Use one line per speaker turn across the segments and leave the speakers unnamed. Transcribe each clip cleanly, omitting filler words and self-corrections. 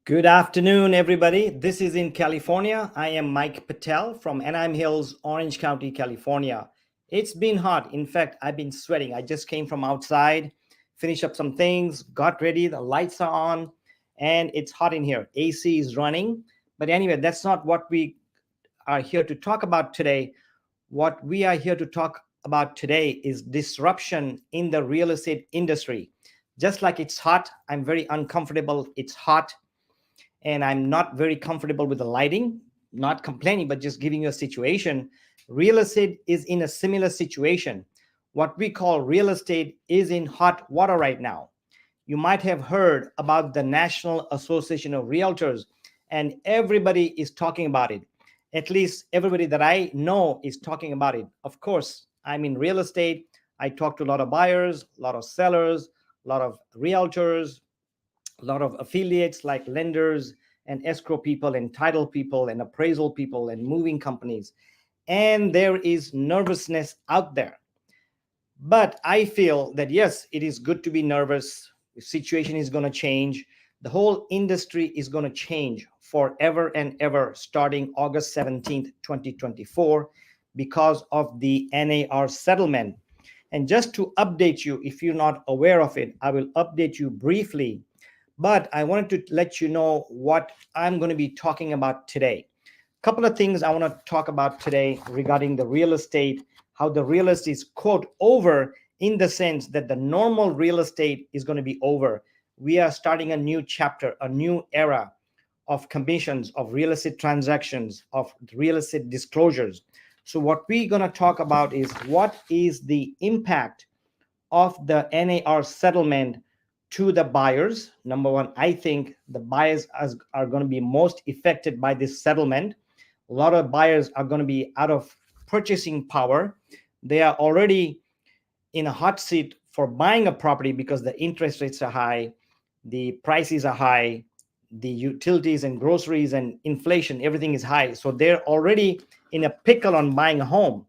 Good afternoon, everybody. This is in California. I am Mike Patel from Anaheim Hills, Orange County, California. It's been hot. In fact, I've been sweating. I just came from outside, finished up some things, got ready. The lights are on, and it's hot in here. AC is running. But anyway, that's not what we are here to talk about today. What we are here to talk about today is disruption in the real estate industry. Just like it's hot, I'm very uncomfortable. It's hot and I'm not very comfortable with the lighting, not complaining, but just giving you a situation. Real estate is in a similar situation. What we call real estate is in hot water right now. You might have heard about the National Association of Realtors, and everybody is talking about it. At least everybody that I know is talking about it. Of course, I'm in real estate. I talk to a lot of buyers, a lot of sellers, a lot of realtors, a lot of affiliates like lenders and escrow people and title people and appraisal people and moving companies. And there is nervousness out there. But I feel that, yes, it is good to be nervous. The situation is going to change. The whole industry is going to change forever and ever starting August 17th, 2024, because of the NAR settlement. And just to update you, if you're not aware of it, I will update you briefly. But I wanted to let you know what I'm going to be talking about today. A couple of things I want to talk about today regarding the real estate, how the real estate is, quote, over, in the sense that the normal real estate is going to be over. We are starting a new chapter, a new era of commissions, of real estate transactions, of real estate disclosures. So what we're going to talk about is what is the impact of the NAR settlement to the buyers. Number one, I think the buyers are going to be most affected by this settlement. A lot of buyers are going to be out of purchasing power. They are already in a hot seat for buying a property because the interest rates are high, the prices are high, the utilities and groceries and inflation, everything is high. So they're already in a pickle on buying a home.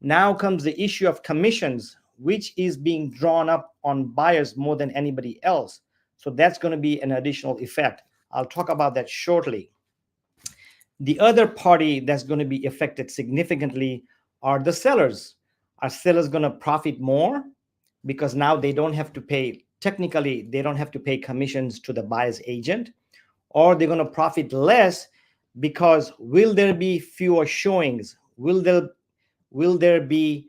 Now comes the issue of commissions, which is being drawn up on buyers more than anybody else. So that's going to be an additional effect. I'll talk about that shortly. The other party that's going to be affected significantly are the sellers. Are sellers going to profit more? Because now they don't have to pay, technically, they don't have to pay commissions to the buyer's agent, or they're going to profit less because will there be fewer showings? Will there be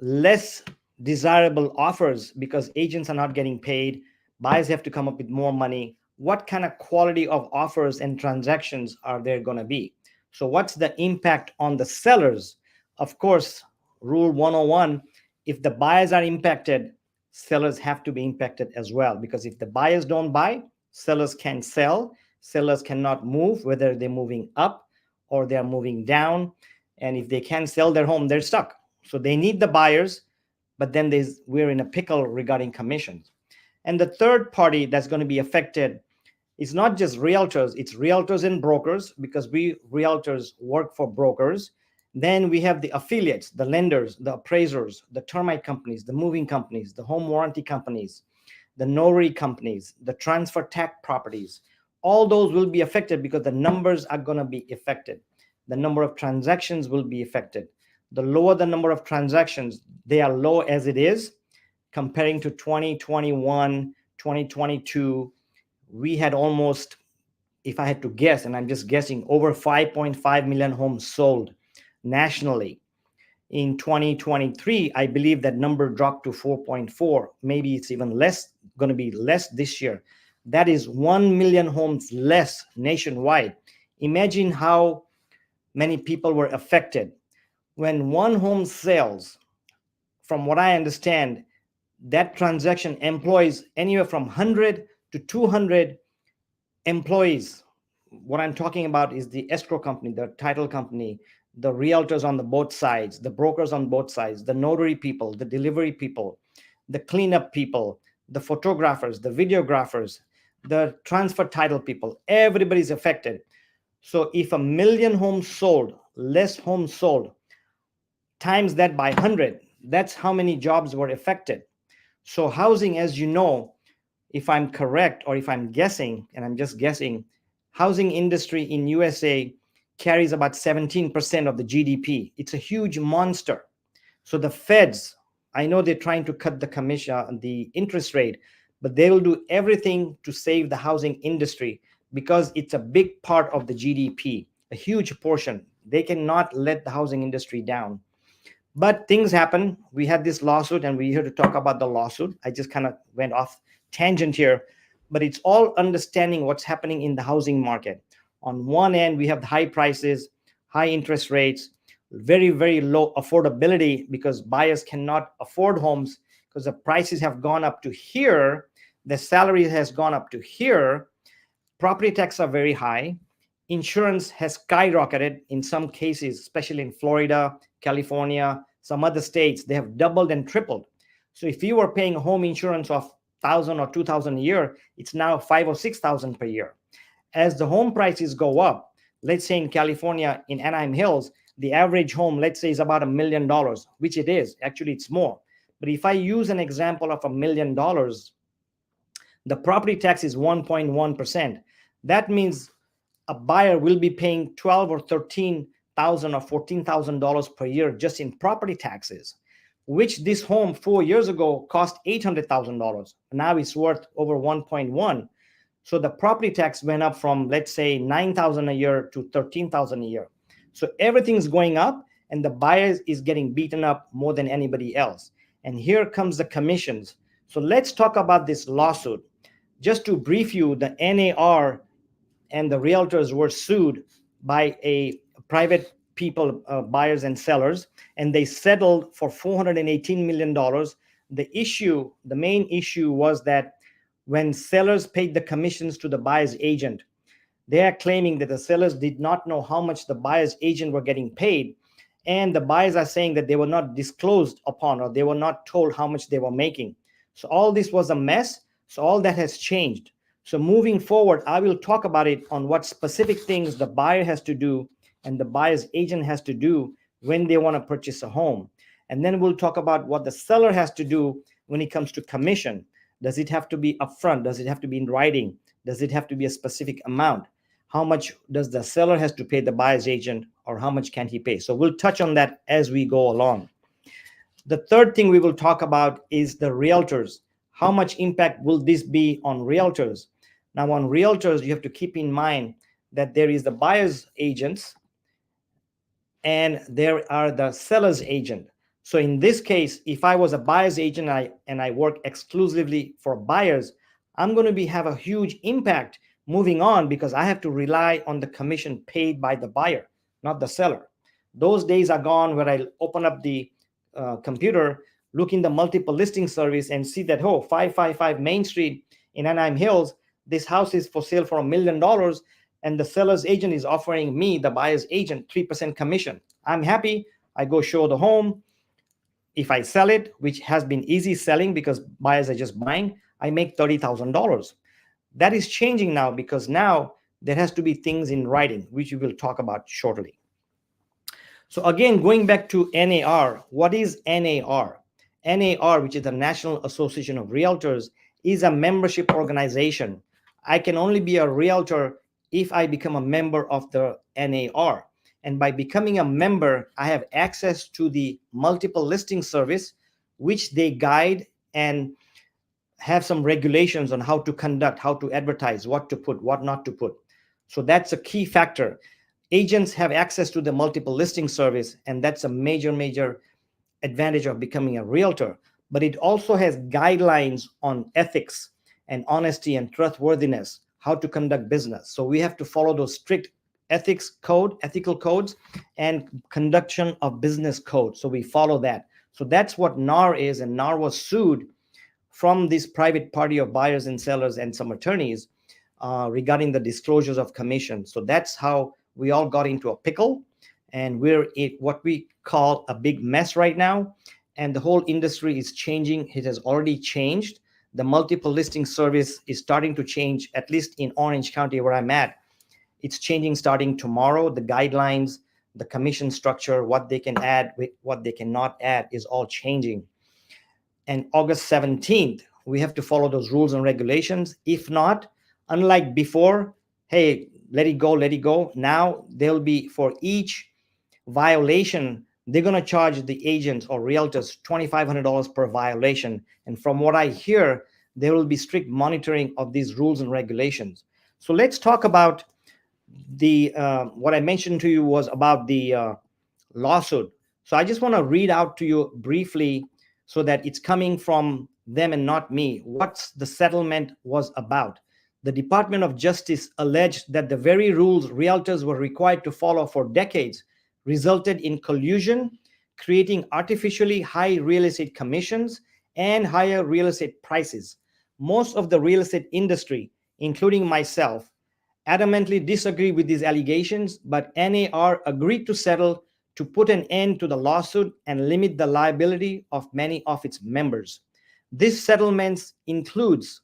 less desirable offers because agents are not getting paid? Buyers have to come up with more money. What kind of quality of offers and transactions are there going to be? So what's the impact on the sellers? Of course, rule 101, if the buyers are impacted, sellers have to be impacted as well, because if the buyers don't buy, sellers can't sell. Sellers cannot move, whether they're moving up or they're moving down. And if they can't sell their home, they're stuck. So they need the buyers, but then we're in a pickle regarding commissions. And the third party that's going to be affected is not just realtors, it's realtors and brokers, because we realtors work for brokers. Then we have the affiliates, the lenders, the appraisers, the termite companies, the moving companies, the home warranty companies, the notary companies, the transfer tax properties. All those will be affected because the numbers are going to be affected. The number of transactions will be affected. The lower the number of transactions, they are low as it is, comparing to 2021, 2022, we had almost, if I had to guess, and I'm just guessing, over 5.5 million homes sold nationally. In 2023, I believe that number dropped to 4.4. Maybe it's even less, going to be less this year. That is 1 million homes less nationwide. Imagine how many people were affected. When one home sells, from what I understand, that transaction employs anywhere from 100 to 200 employees. What I'm talking about is the escrow company, the title company, the realtors on the both sides, the brokers on both sides, the notary people, the delivery people, the cleanup people, the photographers, the videographers, the transfer title people. Everybody's affected. So if 1 million homes sold, less homes sold, times that by 100, that's how many jobs were affected. So housing, as you know, if I'm correct or if I'm guessing, and I'm just guessing, housing industry in USA carries about 17% of the GDP. It's a huge monster. So the feds, I know they're trying to cut the commission, the interest rate, but they will do everything to save the housing industry because it's a big part of the GDP, a huge portion. They cannot let the housing industry down. But things happen. We had this lawsuit, and we're here to talk about the lawsuit. I just kind of went off tangent here, but it's all understanding what's happening in the housing market. On one end, we have the high prices, high interest rates, very, very low affordability because buyers cannot afford homes because the prices have gone up to here, the salary has gone up to here, property taxes are very high, insurance has skyrocketed in some cases, especially in Florida, California, some other states. They have doubled and tripled. So if you were paying home insurance of 1,000 or 2,000 a year, it's now 5 or 6,000 per year. As the home prices go up, let's say in California, in Anaheim Hills, the average home, let's say, is about $1 million, which it is. Actually, it's more. But if I use an example of $1 million, the property tax is 1.1%. That means a buyer will be paying 12 or 13,000 or $14,000 per year just in property taxes, which this home 4 years ago cost $800,000. Now it's worth over 1.1. So the property tax went up from, let's say, 9,000 a year to 13,000 a year. So everything's going up, and the buyer is getting beaten up more than anybody else. And here comes the commissions. So let's talk about this lawsuit. Just to brief you, the NAR and the realtors were sued by a private people, buyers and sellers, and they settled for $418 million. The main issue was that when sellers paid the commissions to the buyer's agent, they are claiming that the sellers did not know how much the buyer's agent were getting paid. And the buyers are saying that they were not disclosed upon, or they were not told how much they were making. So all this was a mess. So all that has changed. So moving forward, I will talk about it on what specific things the buyer has to do and the buyer's agent has to do when they want to purchase a home. And then we'll talk about what the seller has to do when it comes to commission. Does it have to be upfront? Does it have to be in writing? Does it have to be a specific amount? How much does the seller has to pay the buyer's agent, or how much can he pay? So we'll touch on that as we go along. The third thing we will talk about is the realtors. How much impact will this be on realtors? Now, on realtors, you have to keep in mind that there is the buyer's agents and there are the seller's agent. So in this case, if I was a buyer's agent and I work exclusively for buyers, I'm going to have a huge impact moving on because I have to rely on the commission paid by the buyer, not the seller. Those days are gone where I open up the computer, look in the multiple listing service and see that, 555 Main Street in Anaheim Hills, this house is for sale for $1 million, and the seller's agent is offering me, the buyer's agent, 3% commission. I'm happy. I go show the home. If I sell it, which has been easy selling because buyers are just buying, I make $30,000. That is changing now because now there has to be things in writing, which we will talk about shortly. So again, going back to NAR, what is NAR? NAR, which is the National Association of Realtors, is a membership organization. I can only be a realtor if I become a member of the NAR. And by becoming a member, I have access to the multiple listing service, which they guide and have some regulations on how to conduct, how to advertise, what to put, what not to put. So that's a key factor. Agents have access to the multiple listing service, and that's a major advantage of becoming a realtor. But it also has guidelines on ethics and honesty and trustworthiness, how to conduct business. So we have to follow those strict ethical codes and conduction of business code. So we follow that. So that's what NAR is, and NAR was sued from this private party of buyers and sellers and some attorneys regarding the disclosures of commission. So that's how we all got into a pickle, and we're in what we call a big mess right now. And the whole industry is changing. It has already changed. The multiple listing service is starting to change, at least in Orange County where I'm at. It's changing starting tomorrow. The guidelines, the commission structure, what they can add, what they cannot add is all changing. And August 17th, we have to follow those rules and regulations. If not, unlike before, hey, let it go, let it go. Now there'll be, for each violation, they're going to charge the agents or realtors $2,500 per violation. And from what I hear, there will be strict monitoring of these rules and regulations. So let's talk about the what I mentioned to you was about the lawsuit. So I just want to read out to you briefly so that it's coming from them and not me, what the settlement was about. The Department of Justice alleged that the very rules realtors were required to follow for decades resulted in collusion, creating artificially high real estate commissions and higher real estate prices. Most of the real estate industry, including myself, adamantly disagree with these allegations, but NAR agreed to settle to put an end to the lawsuit and limit the liability of many of its members. This settlement includes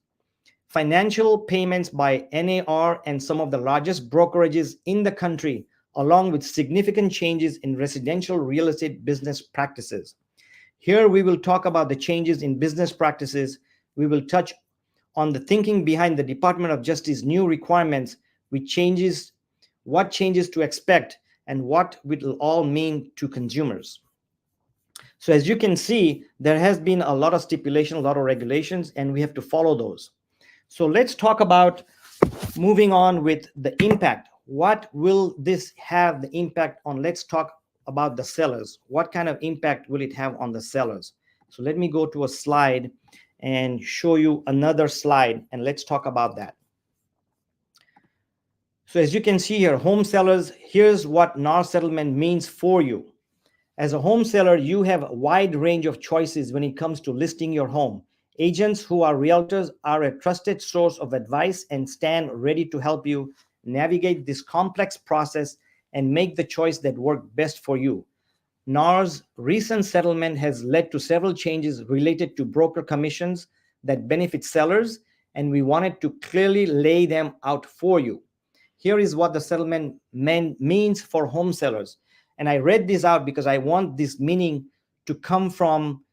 financial payments by NAR and some of the largest brokerages in the country, along with significant changes in residential real estate business practices. Here we will talk about the changes in business practices. We will touch on the thinking behind the Department of Justice new requirements, which changes, what changes to expect, and what it will all mean to consumers. So as you can see, there has been a lot of stipulation, a lot of regulations, and we have to follow those. So let's talk about moving on with the impact. What will this have the impact on? Let's talk about the sellers. What kind of impact will it have on the sellers? So let me go to a slide and show you another slide, and let's talk about that. So as you can see here, home sellers, here's what NARsettlement means for you. As a home seller, you have a wide range of choices when it comes to listing your home. Agents who are realtors are a trusted source of advice and stand ready to help you navigate this complex process and make the choice that works best for you. NAR's recent settlement has led to several changes related to broker commissions that benefit sellers, and we wanted to clearly lay them out for you. Here is what the settlement means for home sellers. And I read this out because I want this meaning to come from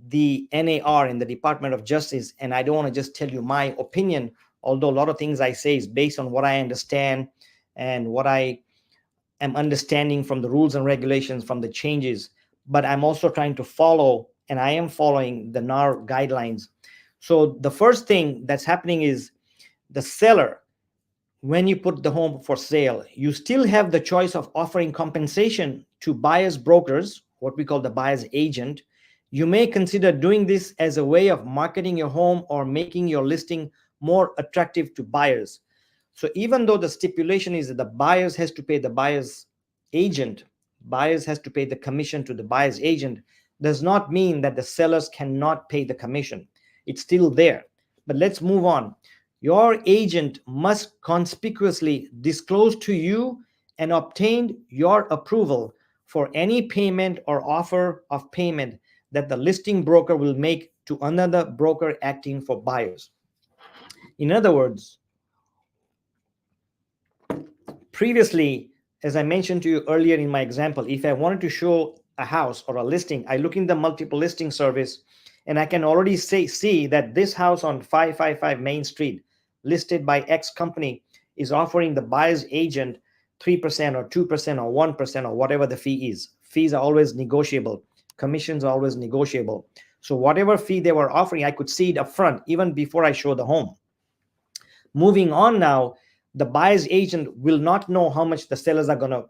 the NAR and the Department of Justice. And I don't want to just tell you my opinion, although a lot of things I say is based on what I understand and what I am understanding from the rules and regulations, from the changes. But I'm also trying to follow, and I am following the NAR guidelines. So the first thing that's happening is the seller, when you put the home for sale, you still have the choice of offering compensation to buyer's brokers, what we call the buyer's agent. You may consider doing this as a way of marketing your home or making your listing more attractive to buyers. So even though the stipulation is that the buyers has to pay the buyer's agent, buyers has to pay the commission to the buyer's agent, does not mean that the sellers cannot pay the commission. It's still there. But let's move on. Your agent must conspicuously disclose to you and obtain your approval for any payment or offer of payment that the listing broker will make to another broker acting for buyers. In other words, previously, as I mentioned to you earlier in my example, if I wanted to show a house or a listing, I look in the multiple listing service and I can already see that this house on 555 Main Street, listed by X company, is offering the buyer's agent 3% or 2% or 1% or whatever the fee is. Fees are always negotiable. Commissions are always negotiable. So whatever fee they were offering, I could see it up front even before I show the home. Moving on now, the buyer's agent will not know how much the sellers are going to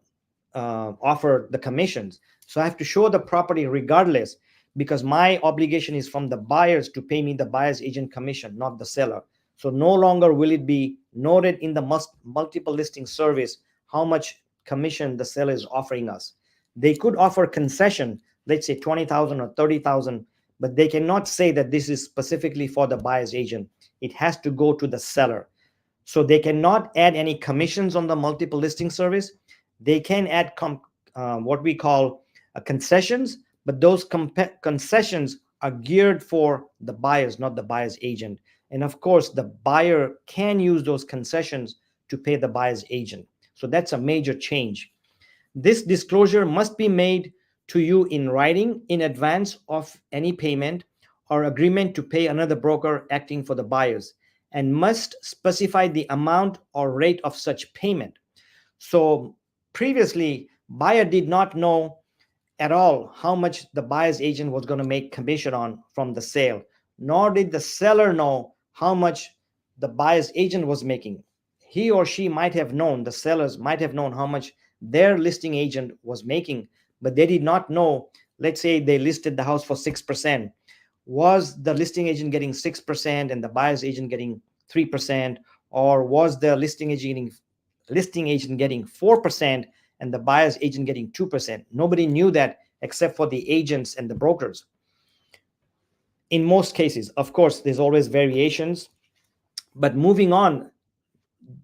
offer the commissions. So I have to show the property regardless, because my obligation is from the buyers to pay me the buyer's agent commission, not the seller. So no longer will it be noted in the multiple listing service how much commission the seller is offering us. They could offer concession, let's say 20,000 or 30,000, but they cannot say that this is specifically for the buyer's agent. It has to go to the seller. So they cannot add any commissions on the multiple listing service. They can add what we call concessions, but those concessions are geared for the buyers, not the buyer's agent. And of course, the buyer can use those concessions to pay the buyer's agent. So that's a major change. This disclosure must be made to you in writing in advance of any payment or agreement to pay another broker acting for the buyers, and must specify the amount or rate of such payment. So previously, buyer did not know at all how much the buyer's agent was going to make commission on from the sale, nor did the seller know how much the buyer's agent was making. He or she might have known, the sellers might have known how much their listing agent was making, but they did not know. Let's say they listed the house for 6%. Was the listing agent getting 6% and the buyer's agent getting 3%, or was the listing agent getting 4% and the buyer's agent getting 2%? Nobody knew that except for the agents and the brokers. In most cases, of course, there's always variations, but moving on,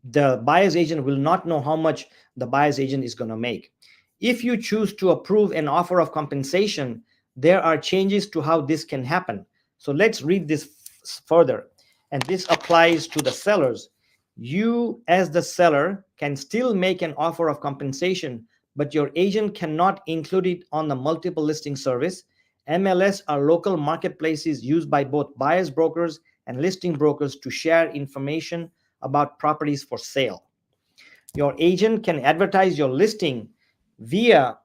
the buyer's agent will not know how much the buyer's agent is going to make. If you choose to approve an offer of compensation, there are changes to how this can happen. So let's read this further. And this applies to the sellers. You, as the seller, can still make an offer of compensation, but your agent cannot include it on the multiple listing service. MLS are local marketplaces used by both buyers brokers and listing brokers to share information about properties for sale. Your agent can advertise your listing via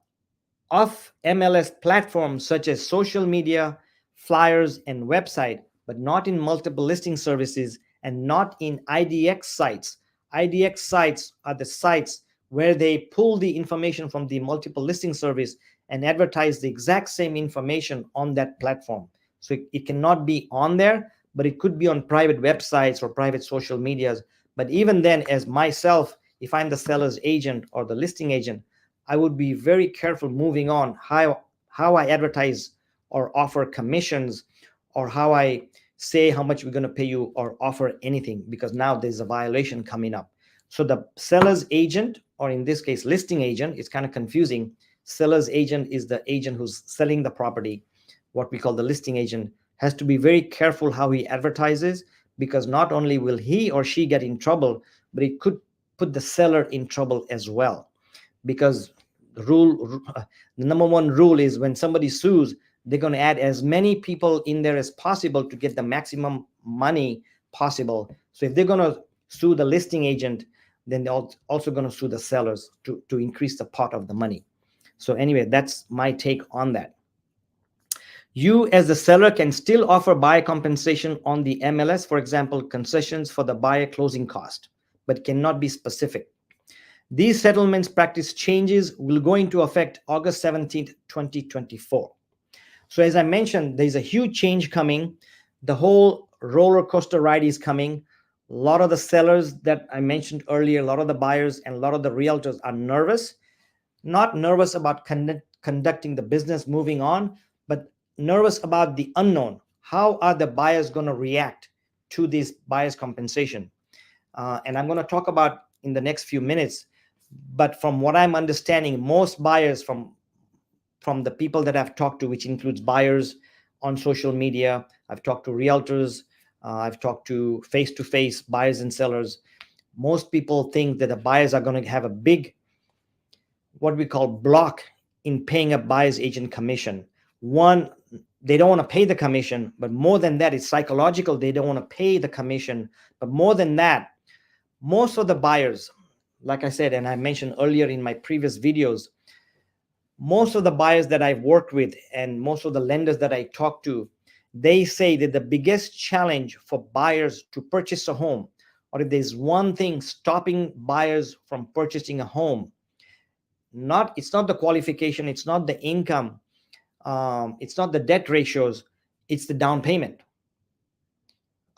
off MLS platforms such as social media, flyers, and website, but not in multiple listing services and not in IDX sites. IDX sites are the sites where they pull the information from the multiple listing service and advertise the exact same information on that platform. So it cannot be on there, but it could be on private websites or private social medias. But even then, as myself, if I'm the seller's agent or the listing agent, I would be very careful moving on how I advertise or offer commissions, or how I say how much we're going to pay you or offer anything, because now there's a violation coming up. So the seller's agent, or in this case, listing agent, it's kind of confusing. Seller's agent is the agent who's selling the property. What we call the listing agent has to be very careful how he advertises, because not only will he or she get in trouble, but it could put the seller in trouble as well. Because the number one rule is when somebody sues, they're going to add as many people in there as possible to get the maximum money possible. So if they're going to sue the listing agent, then they're also going to sue the sellers to increase the pot of the money. So anyway, that's my take on that. You as the seller can still offer buyer compensation on the MLS, for example, concessions for the buyer closing cost, but cannot be specific. These settlements practice changes will go into effect August 17th, 2024. So as I mentioned, there's a huge change coming. The whole roller coaster ride is coming. A lot of the sellers that I mentioned earlier, a lot of the buyers and a lot of the realtors are nervous, not nervous about conducting the business moving on, but nervous about the unknown. How are the buyers going to react to this buyer's compensation? And I'm going to talk about in the next few minutes. But from what I'm understanding, most buyers from the people that I've talked to, which includes buyers on social media, I've talked to realtors, I've talked to face-to-face buyers and sellers. Most people think that the buyers are going to have a big, what we call block in paying a buyer's agent commission. One, they don't want to pay the commission, but more than that, it's psychological. They don't want to pay the commission. But more than that, most of the buyers, like I said, and I mentioned earlier in my previous videos, most of the buyers that I've worked with and most of the lenders that I talk to, they say that the biggest challenge for buyers to purchase a home, or if there's one thing stopping buyers from purchasing a home, it's not the qualification, it's not the income, it's not the debt ratios, it's the down payment.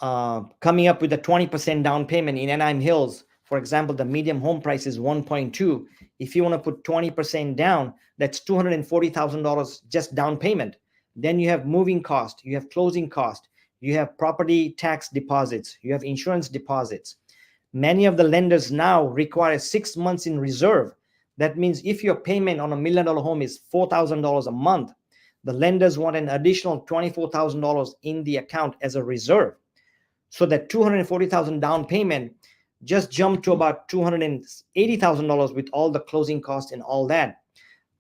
Coming up with a 20% down payment in Anaheim Hills, for example, the median home price is 1.2. If you want to put 20% down, that's $240,000 just down payment. Then you have moving cost, you have closing cost, you have property tax deposits, you have insurance deposits. Many of the lenders now require 6 months in reserve. That means if your payment on $1 million home is $4,000 a month, the lenders want an additional $24,000 in the account as a reserve. So that $240,000 down payment just jumped to about $280,000 with all the closing costs and all that.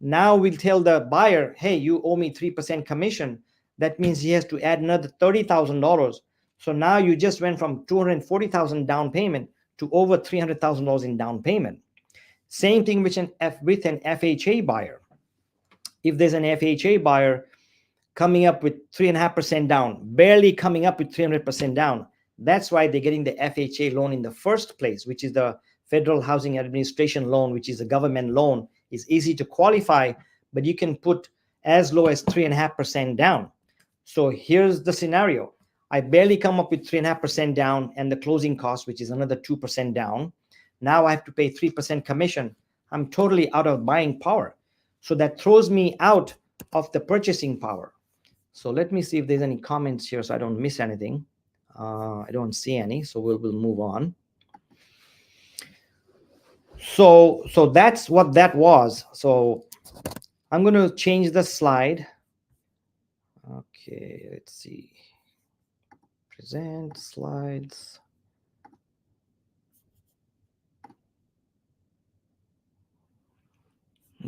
Now we'll tell the buyer, hey, you owe me 3% commission. that means he has to add another $30,000. So now you just went from $240,000 down payment to over $300,000 in down payment. Same thing with an FHA buyer. If there's an FHA buyer coming up with 3.5% down, barely coming up with 300% down, that's why they're getting the FHA loan in the first place, which is the Federal Housing Administration loan, which is a government loan. It's easy to qualify, but you can put as low as 3.5% down. So here's the scenario. I barely come up with 3.5% down and the closing cost, which is another 2% down. Now I have to pay 3% commission. I'm totally out of buying power. So that throws me out of the purchasing power. So let me see if there's any comments here so I don't miss anything. I don't see any, so we'll move on. So that's what that was. So I'm going to change the slide. Okay, let's see. Present slides.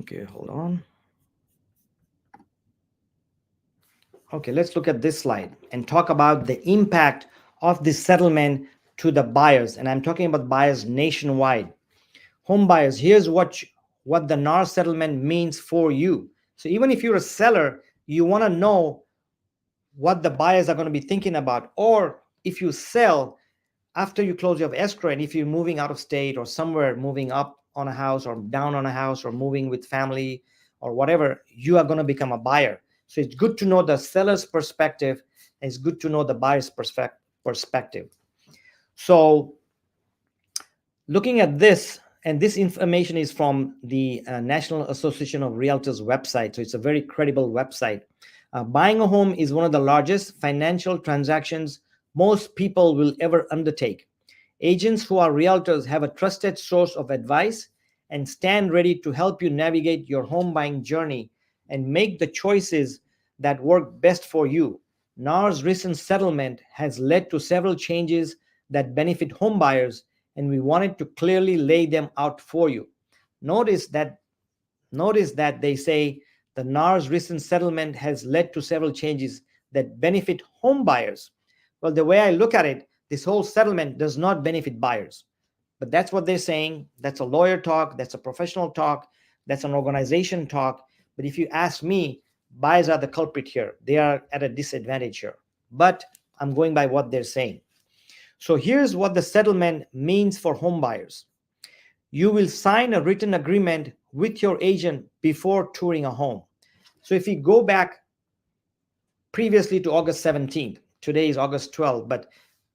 Okay, hold on. Okay, let's look at this slide and talk about the impact of this settlement to the buyers. And I'm talking about buyers nationwide. Home buyers, here's what the NAR settlement means for you. So even if you're a seller, you want to know what the buyers are going to be thinking about. Or if you sell after you close your escrow, and if you're moving out of state or somewhere, moving up on a house or down on a house or moving with family or whatever, you are going to become a buyer. So it's good to know the seller's perspective. And it's good to know the buyer's perspective. So looking at this, and this information is from the National Association of Realtors website. So it's a very credible website. Buying a home is one of the largest financial transactions most people will ever undertake. Agents who are realtors have a trusted source of advice and stand ready to help you navigate your home buying journey and make the choices that work best for you. NAR's recent settlement has led to several changes that benefit home buyers, and we wanted to clearly lay them out for you. Notice that they say the NAR's recent settlement has led to several changes that benefit home buyers. Well, the way I look at it, this whole settlement does not benefit buyers. But that's what they're saying. That's a lawyer talk. That's a professional talk. That's an organization talk. But if you ask me, buyers are the culprit here. They are at a disadvantage here. But I'm going by what they're saying. So here's what the settlement means for home buyers. You will sign a written agreement with your agent before touring a home. So if you go back previously to August 17th, today is August 12th, but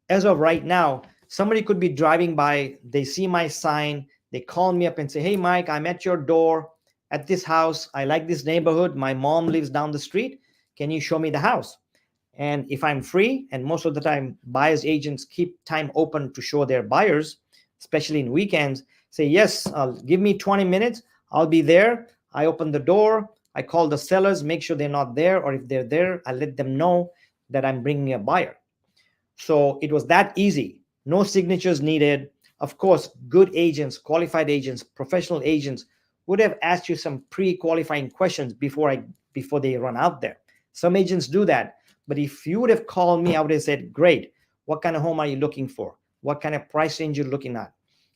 as of right now, somebody could be driving by, they see my sign, they call me up and say, hey, Mike, I'm at your door at this house. I like this neighborhood. My mom lives down the street. Can you show me the house? And if I'm free, and most of the time buyers agents keep time open to show their buyers, especially in weekends, say, yes, give me 20 minutes. I'll be there. I open the door. I call the sellers, make sure they're not there. Or if they're there, I let them know that I'm bringing a buyer. So it was that easy. No signatures needed. Of course, good agents, qualified agents, professional agents would have asked you some pre-qualifying questions before they run out there. Some agents do that. But if you would have called me, I would have said, great, what kind of home are you looking for? What kind of price range you're looking at?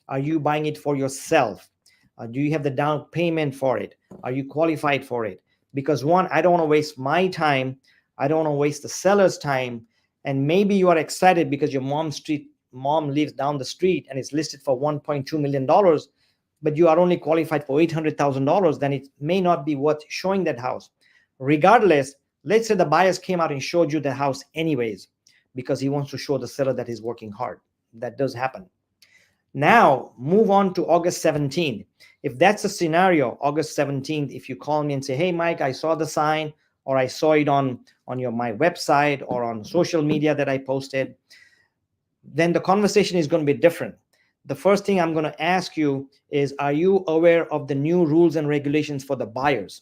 Are you buying it for yourself? Do you have the down payment for it? Are you qualified for it? Because one, I don't want to waste my time. I don't want to waste the seller's time. And maybe you are excited because your mom lives down the street and it's listed for $1.2 million, but you are only qualified for $800,000, then it may not be worth showing that house. Regardless, let's say the buyers came out and showed you the house anyways, because he wants to show the seller that he's working hard. That does happen. Now, move on to August 17th. If that's a scenario, August 17th, if you call me and say, hey, Mike, I saw the sign, or I saw it on my website or on social media that I posted, then the conversation is going to be different. The first thing I'm going to ask you is, are you aware of the new rules and regulations for the buyers?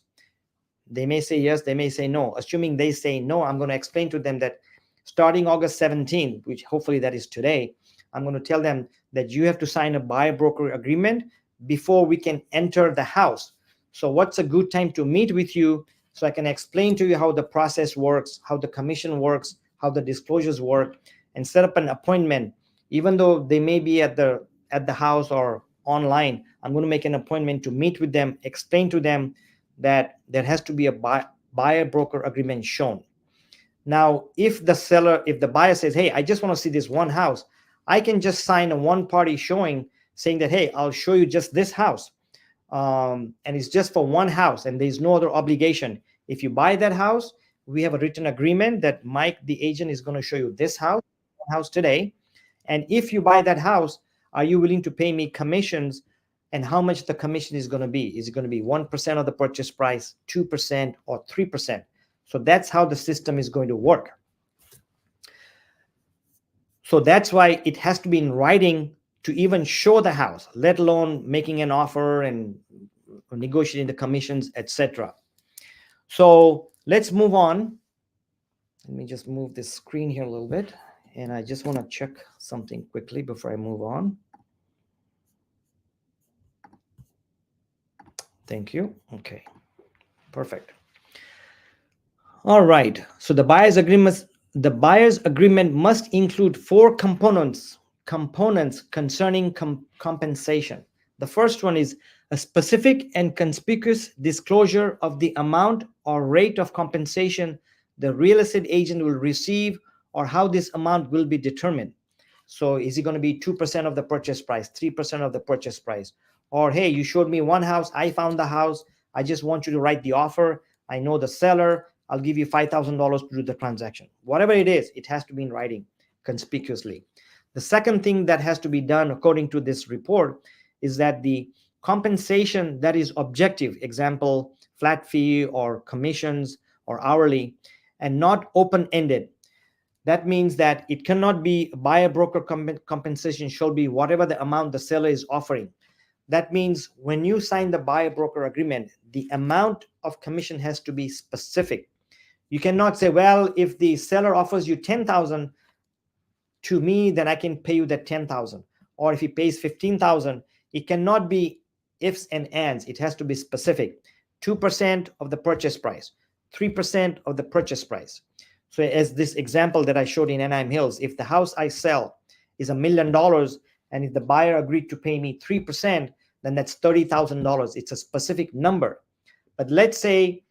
They may say yes, they may say no. Assuming they say no, I'm going to explain to them that starting August 17th, which hopefully that is today, I'm going to tell them that you have to sign a buyer broker agreement before we can enter the house. So what's a good time to meet with you? So I can explain to you how the process works, how the commission works, how the disclosures work, and set up an appointment. Even though they may be at the house or online, I'm going to make an appointment to meet with them, explain to them that there has to be a buyer broker agreement shown. Now, if the buyer says, hey, I just want to see this one house, I can just sign a one-party showing saying that, hey, I'll show you just this house. And it's just for one house and there's no other obligation. If you buy that house, we have a written agreement that Mike, the agent, is going to show you this house today. And if you buy that house, are you willing to pay me commissions? And how much the commission is going to be? Is it going to be 1% of the purchase price, 2%, or 3%? So that's how the system is going to work. So that's why it has to be in writing to even show the house, let alone making an offer and negotiating the commissions, etc. So let's move on. Let me just move this screen here a little bit. And I just want to check something quickly before I move on. Thank you. Okay, perfect. All right. So the buyer's agreement must include 4 components concerning compensation. The first one is a specific and conspicuous disclosure of the amount or rate of compensation the real estate agent will receive, or how this amount will be determined. So is it going to be 2% of the purchase price, 3% of the purchase price? Or, hey, you showed me one house, I found the house, I just want you to write the offer, I know the seller, I'll give you $5,000 to do the transaction. Whatever it is, it has to be in writing conspicuously. The second thing that has to be done according to this report is that the compensation that is objective, example, flat fee or commissions or hourly, and not open-ended. That means that it cannot be buyer broker compensation, should be whatever the amount the seller is offering. That means when you sign the buyer broker agreement, the amount of commission has to be specific. You cannot say, well, if the seller offers you 10,000 to me, then I can pay you that 10,000. Or if he pays 15,000, it cannot be ifs and ands. It has to be specific. 2% of the purchase price, 3% of the purchase price. So as this example that I showed in Anaheim Hills, if the house I sell is $1 million, and if the buyer agreed to pay me 3%, then that's $30,000. It's a specific number. But let's say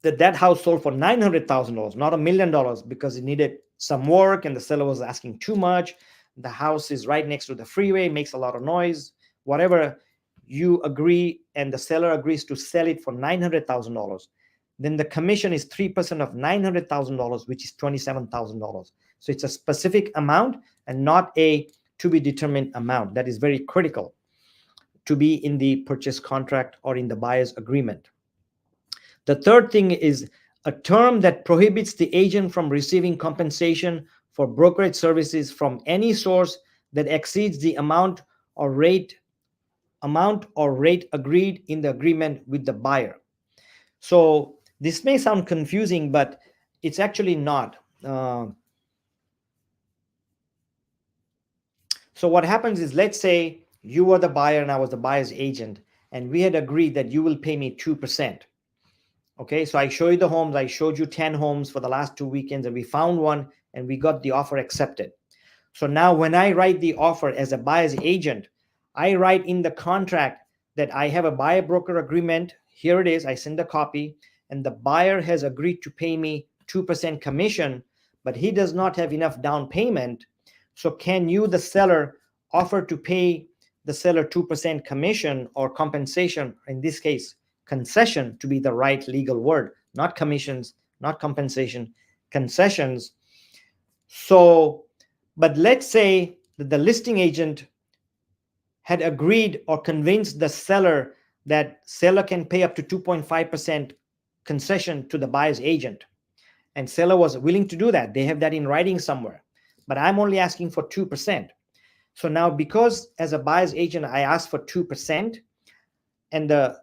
that house sold for $900,000, not $1 million, because it needed some work and the seller was asking too much. The house is right next to the freeway, makes a lot of noise, whatever. You agree and the seller agrees to sell it for $900,000. Then the commission is 3% of $900,000, which is $27,000. So it's a specific amount and not a to be determined amount. That is very critical to be in the purchase contract or in the buyer's agreement. The third thing is a term that prohibits the agent from receiving compensation for brokerage services from any source that exceeds the amount or rate agreed in the agreement with the buyer. So this may sound confusing, but it's actually not. So what happens is, let's say you were the buyer and I was the buyer's agent, and we had agreed that you will pay me 2%. Okay, so I show you the homes. I showed you 10 homes for the last 2 weekends, and we found one and we got the offer accepted. So now when I write the offer as a buyer's agent, I write in the contract that I have a buyer broker agreement. Here it is. I send a copy, and the buyer has agreed to pay me 2% commission, but he does not have enough down payment. So can you, the seller, offer to pay the seller 2% commission or compensation, in this case, concession to be the right legal word, not commissions, not compensation, concessions. So, but let's say that the listing agent had agreed or convinced the seller that seller can pay up to 2.5% concession to the buyer's agent. And seller was willing to do that. They have that in writing somewhere. But I'm only asking for 2%. So now, because as a buyer's agent, I asked for 2%, and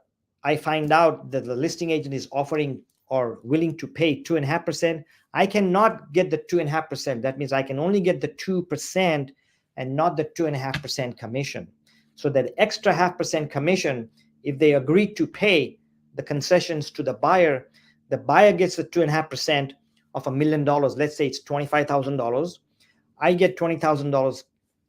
I find out that the listing agent is offering or willing to pay 2.5%, I cannot get the 2.5%. That means I can only get the 2% and not the 2.5% commission. So that extra 0.5% commission, if they agree to pay, the concessions to the buyer gets the 2.5% of $1 million. Let's say it's $25,000. I get $20,000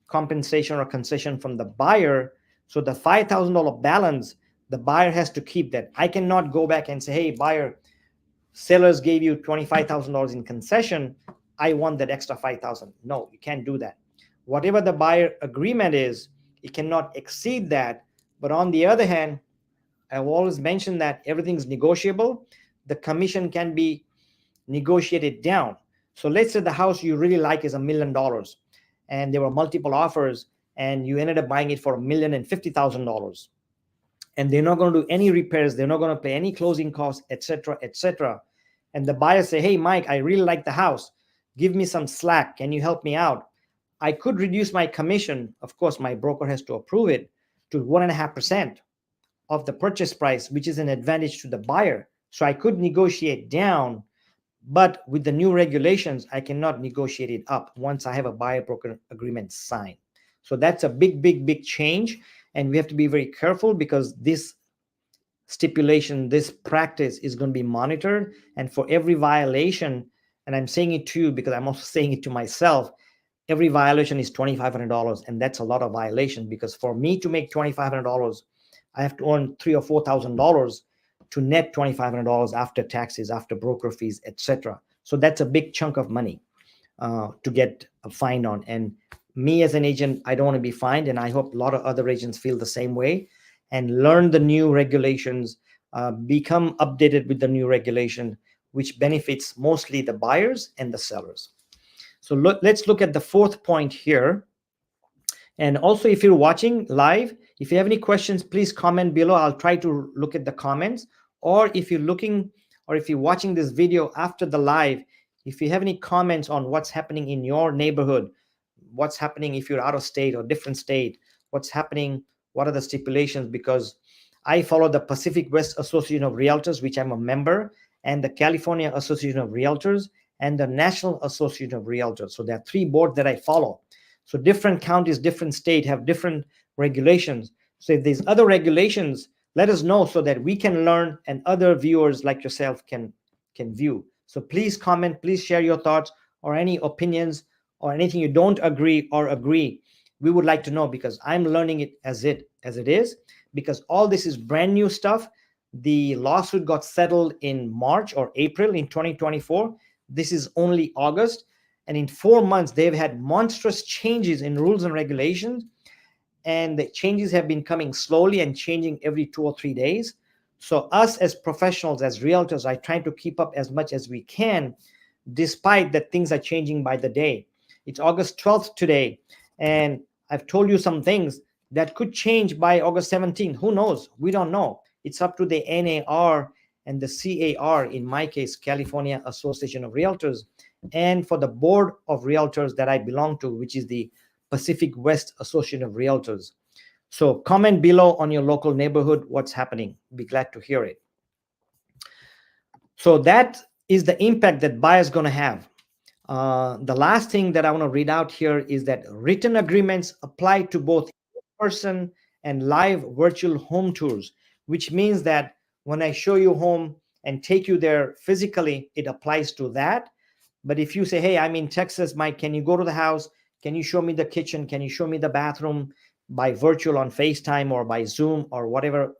compensation or concession from the buyer. So the $5,000 balance, the buyer has to keep that. I cannot go back and say, hey, buyer, sellers gave you $25,000 in concession. I want that extra $5,000. No, you can't do that. Whatever the buyer agreement is, it cannot exceed that. But on the other hand, I've always mentioned that everything's negotiable. The commission can be negotiated down. So let's say the house you really like is $1 million and there were multiple offers and you ended up buying it for $1,050,000. And they're not going to do any repairs. They're not going to pay any closing costs, etc., etc. And the buyer say, hey, Mike, I really like the house. Give me some slack. Can you help me out? I could reduce my commission. Of course, my broker has to approve it to 1.5% of the purchase price, which is an advantage to the buyer. So I could negotiate down, but with the new regulations, I cannot negotiate it up once I have a buyer broker agreement signed. So that's a big change. And we have to be very careful because this stipulation, this practice is going to be monitored. And for every violation, and I'm saying it to you because I'm also saying it to myself, every violation is $2,500. And that's a lot of violation because for me to make $2,500, I have to earn $3,000 or $4,000 to net $2,500 after taxes, after broker fees, etc. So that's a big chunk of money to get a fine on. And me as an agent, I don't want to be fined, and I hope a lot of other agents feel the same way and learn the new regulations, become updated with the new regulation, which benefits mostly the buyers and the sellers. So let's look at the fourth point here. And also, if you're watching live, if you have any questions, please comment below. I'll try to look at the comments. Or if you're looking, or if you're watching this video after the live, if you have any comments on what's happening in your neighborhood, what's happening if you're out of state or different state, what's happening, what are the stipulations, because I follow the Pacific West Association of Realtors, which I'm a member, and the California Association of Realtors, and the National Association of Realtors. So there are 3 boards that I follow. So different counties, different state have different regulations. So if there's other regulations, let us know so that we can learn and other viewers like yourself can view. So please comment, please share your thoughts or any opinions or anything you don't agree or agree. We would like to know because I'm learning it as it is, because all this is brand new stuff. The lawsuit got settled in March or April in 2024. This is only August. And in 4 months, they've had monstrous changes in rules and regulations. And the changes have been coming slowly and changing every 2 or 3 days. So us as professionals, as realtors, are trying to keep up as much as we can, despite that things are changing by the day. It's August 12th today. And I've told you some things that could change by August 17th. Who knows? We don't know. It's up to the NAR and the CAR, in my case, California Association of Realtors, and for the board of realtors that I belong to, which is the Pacific West Association of Realtors. So comment below on your local neighborhood, what's happening. Be glad to hear it. So that is the impact that buyers going to have. The last thing that I want to read out here is that written agreements apply to both in-person and live virtual home tours, which means that when I show you home and take you there physically, it applies to that. But if you say, hey, I'm in Texas, Mike, can you go to the house? Can you show me the kitchen? Can you show me the bathroom by virtual on FaceTime or by Zoom or whatever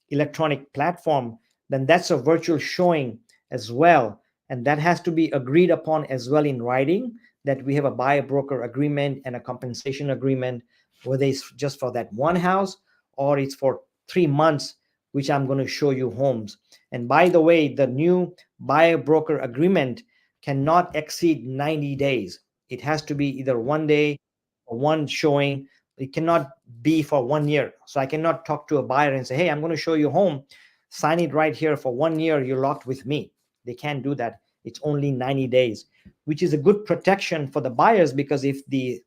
electronic platform? Then that's a virtual showing as well. And that has to be agreed upon as well in writing, that we have a buyer broker agreement and a compensation agreement, whether it's just for that one house or it's for 3 months, which I'm going to show you homes. And by the way, the new buyer broker agreement cannot exceed 90 days. It has to be either 1 day or one showing. It cannot be for 1 year. So I cannot talk to a buyer and say, hey, I'm going to show you home. Sign it right here for 1 year. You're locked with me. They can't do that. It's only 90 days, which is a good protection for the buyers, because if the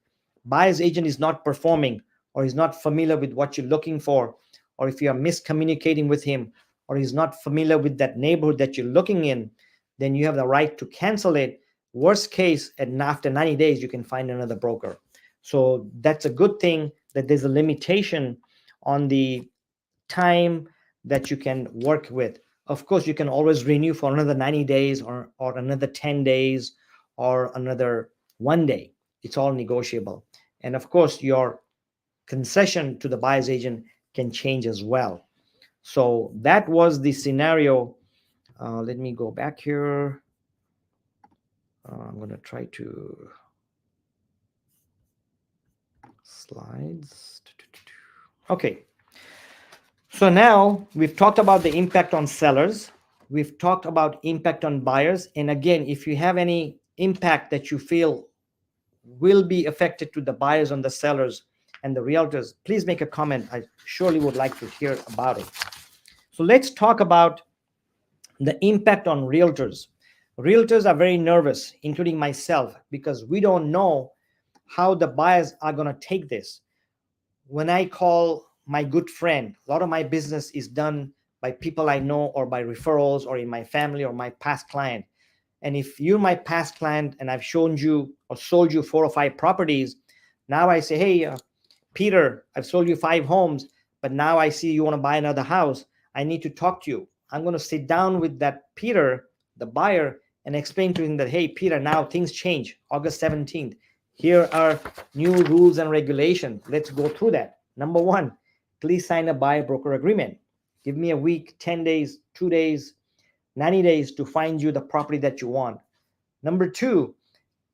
buyer's agent is not performing or is not familiar with what you're looking for, or if you are miscommunicating with him, or he's not familiar with that neighborhood that you're looking in, then you have the right to cancel it. Worst case, and after 90 days, you can find another broker. So that's a good thing that there's a limitation on the time that you can work with. Of course, you can always renew for another 90 days or another 10 days or another 1 day. It's all negotiable. And of course, your concession to the buyer's agent can change as well. So that was the scenario. Let me go back here. I'm going to try to slides. Okay. So now we've talked about the impact on sellers. We've talked about impact on buyers. And again, if you have any impact that you feel will be affected to the buyers and the sellers and the realtors, please make a comment. I surely would like to hear about it. So let's talk about the impact on realtors. Realtors are very nervous, including myself, because we don't know how the buyers are going to take this. When I call my good friend, a lot of my business is done by people I know or by referrals or in my family or my past client. And if you're my past client and I've shown you or sold you 4 or 5 properties, now I say, hey, Peter, I've sold you 5 homes, but now I see you want to buy another house. I need to talk to you. I'm going to sit down with that Peter, the buyer, and explain to him that, hey, Peter, now things change. August 17th. Here are new rules and regulations. Let's go through that. Number 1, please sign a buyer broker agreement. Give me a week, 10 days, 2 days, 90 days to find you the property that you want. Number 2,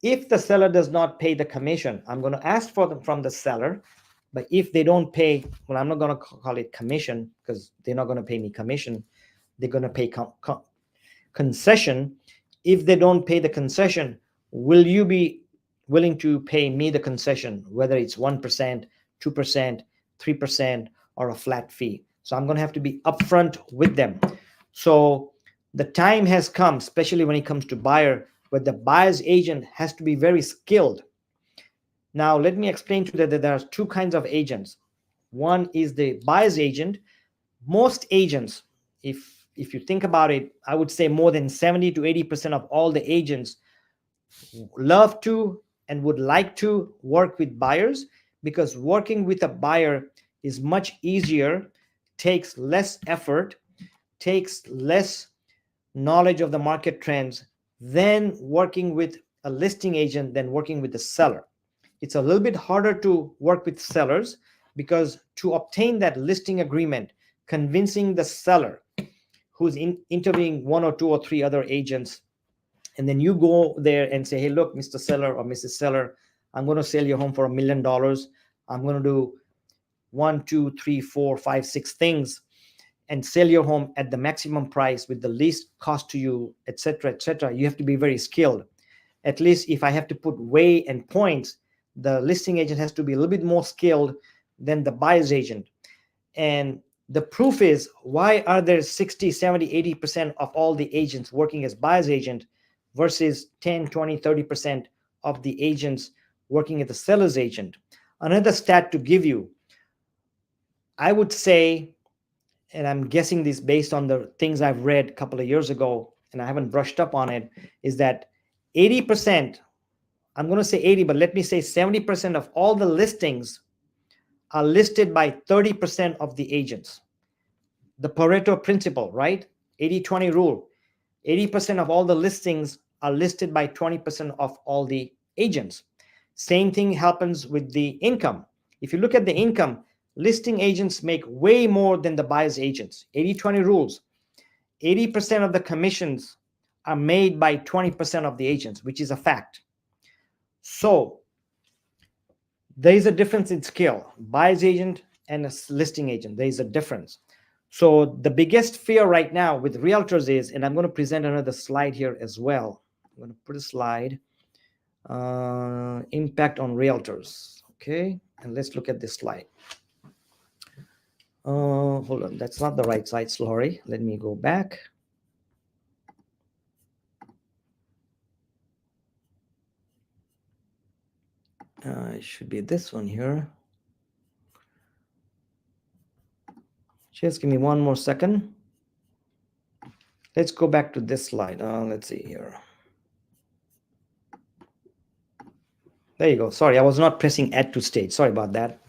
if the seller does not pay the commission, I'm going to ask for them from the seller. But if they don't pay, well, I'm not going to call it commission because they're not going to pay me commission. They're going to pay concession. If they don't pay the concession, will you be willing to pay me the concession, whether it's 1%, 2%, 3%, or a flat fee? So I'm going to have to be upfront with them. So the time has come, especially when it comes to buyer, where the buyer's agent has to be very skilled. Now, let me explain to you that there are 2 kinds of agents. One is the buyer's agent. Most agents, if you think about it, I would say more than 70 to 80% of all the agents love to and would like to work with buyers, because working with a buyer is much easier, takes less effort, takes less knowledge of the market trends than working with a listing agent than working with the seller. It's a little bit harder to work with sellers because to obtain that listing agreement, convincing the seller who's interviewing 1 or 2 or 3 other agents, and then you go there and say, hey, look, Mr. Seller or Mrs. Seller, I'm going to sell your home for $1 million. I'm going to do 1, 2, 3, 4, 5, 6 things and sell your home at the maximum price with the least cost to you, etc., etc. You have to be very skilled. At least if I have to put weight and points, the listing agent has to be a little bit more skilled than the buyer's agent. And the proof is, why are there 60, 70, 80% of all the agents working as buyer's agent versus 10, 20, 30% of the agents working as the seller's agent? Another stat to give you, I would say, and I'm guessing this based on the things I've read a couple of years ago, and I haven't brushed up on it, is that 80%, I'm going to say 80, but let me say 70% of all the listings are listed by 30% of the agents. The Pareto principle, right? 80-20 rule. 80% of all the listings are listed by 20% of all the agents. Same thing happens with the income. If you look at the income, listing agents make way more than the buyer's agents. 80-20 rules. 80% of the commissions are made by 20% of the agents, which is a fact. So there is a difference in skill. Buyer's agent and a listing agent, there is a difference. So the biggest fear right now with realtors is, and I'm going to present another slide here as well. I'm going to put a slide, impact on realtors. Okay, and let's look at this slide. Hold on, that's not the right slide, sorry. Let me go back. It should be this one here. Just give me one more second. Let's go back to this slide. Let's see here. There you go. Sorry, I was not pressing add to stage. Sorry about that.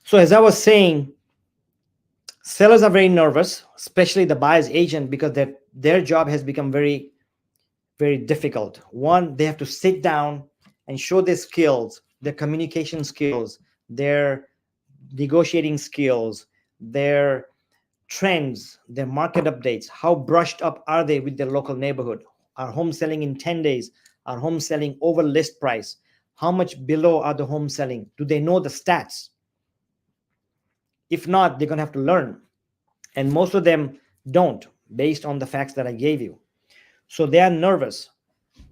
So as I was saying, Sellers are very nervous, especially the buyer's agent, because their job has become very, very difficult. One, they have to sit down and show their skills, their communication skills, their negotiating skills, their trends, their market updates. How brushed up are they with their local neighborhood? Are homes selling in 10 days? Are homes selling over list price? How much below are the homes selling? Do they know the stats? If not, they're going to have to learn. And most of them don't, based on the facts that I gave you. So they are nervous.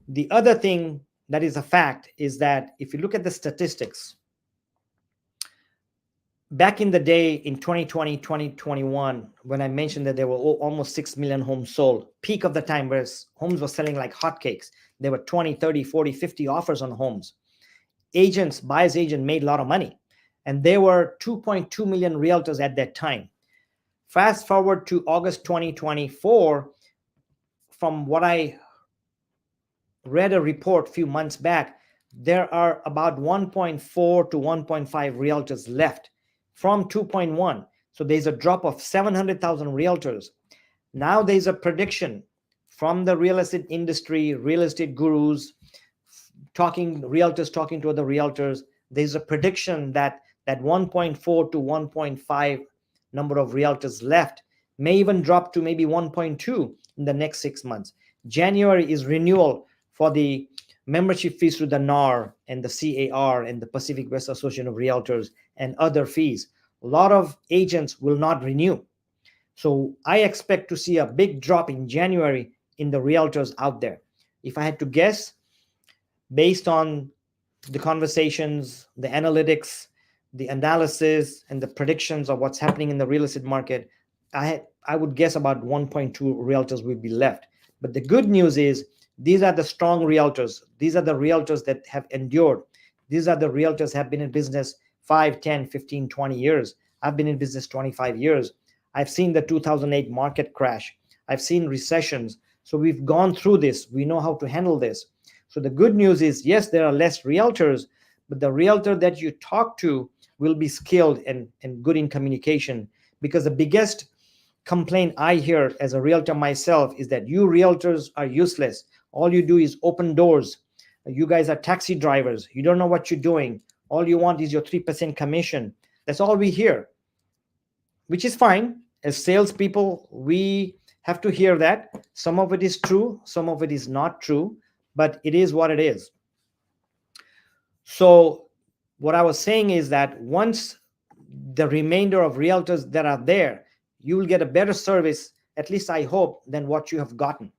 The other thing that is a fact is that if you look at the statistics, back in the day in 2020, 2021, when I mentioned that there were almost 6 million homes sold, peak of the time where homes were selling like hotcakes, there were 20, 30, 40, 50 offers on homes. Agents, buyer's agent made a lot of money. And there were 2.2 million realtors at that time. Fast forward to August 2024, from what I read a report a few months back, there are about 1.4 to 1.5 realtors left from 2.1. So there's a drop of 700,000 realtors. Now there's a prediction from the real estate industry, real estate gurus, realtors talking to other realtors. There's a prediction that 1.4 to 1.5 number of realtors left may even drop to maybe 1.2 in the next 6 months. January is renewal for the membership fees through the NAR and the CAR and the Pacific West Association of Realtors and other fees. A lot of agents will not renew. So I expect to see a big drop in January in the realtors out there. If I had to guess, based on the conversations, the analytics, the analysis, and the predictions of what's happening in the real estate market, I would guess about 1.2 realtors will be left. But the good news is these are the strong realtors. These are the realtors that have endured. These are the realtors have been in business 5, 10, 15, 20 years. I've been in business 25 years. I've seen the 2008 market crash. I've seen recessions. So we've gone through this. We know how to handle this. So the good news is, yes, there are less realtors, but the realtor that you talk to will be skilled and good in communication. Because the biggest complaint I hear as a realtor myself is that you realtors are useless. All you do is open doors. You guys are taxi drivers. You don't know what you're doing. All you want is your 3% commission. That's all we hear, which is fine. As salespeople, we have to hear that. Some of it is true, some of it is not true, but it is what it is. So what I was saying is that once the remainder of realtors that are there, you will get a better service, at least I hope, than what you have gotten.